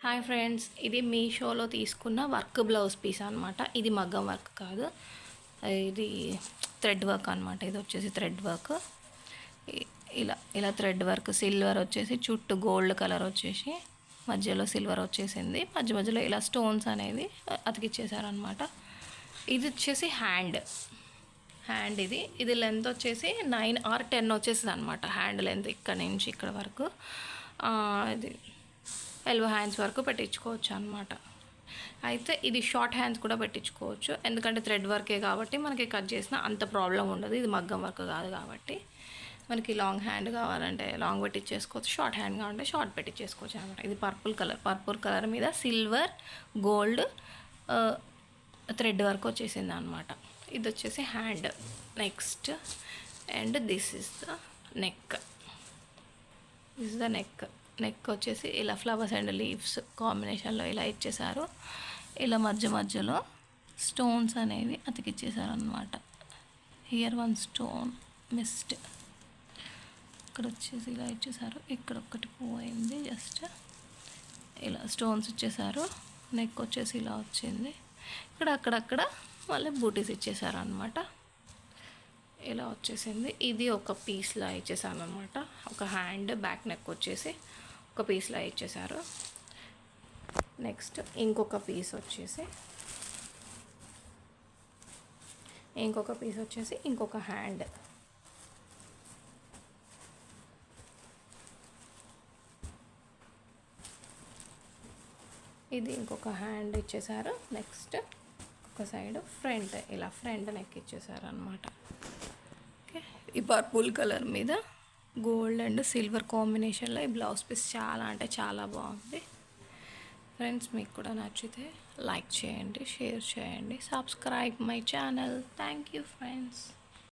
Hi friends, ఇది మీషోలో తీసుకున్న వర్క్ బ్లౌజ్ పీస్ అనమాట. ఇది మగ్గం వర్క్ కాదు, ఇది థ్రెడ్ వర్క్ అనమాట. ఇది వచ్చేసి థ్రెడ్ వర్క్. ఇలా ఇలా థ్రెడ్ వర్క్. సిల్వర్ వచ్చేసి చుట్టూ గోల్డ్ కలర్ వచ్చేసి మధ్యలో సిల్వర్ వచ్చేసింది. మధ్య మధ్యలో ఇలా స్టోన్స్ అనేవి అతికిచ్చేసారనమాట. ఇది వచ్చేసి హ్యాండ్ ఇది లెంత్ వచ్చేసి 9 or 10 వచ్చేసింది అనమాట. హ్యాండ్ లెంత్ ఇక్కడ నుంచి ఇక్కడ వరకు. ఇది ఎల్బో హ్యాండ్స్ వరకు పెట్టించుకోవచ్చు అనమాట. అయితే ఇది షార్ట్ హ్యాండ్స్ కూడా పెట్టించుకోవచ్చు, ఎందుకంటే థ్రెడ్ వర్కే కాబట్టి మనకి కట్ చేసిన అంత ప్రాబ్లం ఉండదు. ఇది మగ్గం వర్క్ కాదు కాబట్టి మనకి లాంగ్ హ్యాండ్ కావాలంటే లాంగ్ పెట్టించేసుకోవచ్చు, షార్ట్ హ్యాండ్ కావాలంటే షార్ట్ పెట్టించేసుకోవచ్చు అనమాట. ఇది పర్పుల్ కలర్ మీద సిల్వర్ గోల్డ్ థ్రెడ్ వర్క్ వచ్చేసింది అనమాట. ఇది వచ్చేసి hand. Next and this is the neck వచ్చేసి ఇలా ఫ్లవర్స్ అండ్ లీవ్స్ కాంబినేషన్లో ఇలా ఇచ్చేసారు. ఇలా మధ్య మధ్యలో స్టోన్స్ అనేవి అతికిచ్చేసారు అనమాట. Here 1 stone missed. ఇక్కడ వచ్చేసి ఇలా ఇచ్చేసారు. ఇక్కడ ఒకటి పోయింది, జస్ట్ ఇలా స్టోన్స్ ఇచ్చేసారు. నెక్ వచ్చేసి ఇలా వచ్చింది. ఇక్కడ అక్కడక్కడ మళ్ళీ బూటీస్ ఇచ్చేసారు అనమాట. ఇలా వచ్చేసింది. ఇది ఒక పీస్లా ఇచ్చేసాను అనమాట. ఒక హ్యాండ్ బ్యాక్ నెక్ వచ్చేసి ఒక పీస్లా ఇచ్చేసారు. నెక్స్ట్ ఇంకొక పీస్ వచ్చేసి ఇంకొక హ్యాండ్. ఇది ఇంకొక హ్యాండ్ ఇచ్చేసారు. నెక్స్ట్ ఒక సైడ్ ఫ్రంట్ నెక్ ఇచ్చేసారు అనమాట. ఓకే, ఈ పర్పుల్ కలర్ మీద గోల్డ్ అండ్ సిల్వర్ కాంబినేషన్లో ఈ బ్లౌజ్ పీస్ చాలా అంటే చాలా బాగుంది. ఫ్రెండ్స్, మీకు కూడా నచ్చితే లైక్ చేయండి, షేర్ చేయండి, subscribe my channel. Thank you friends.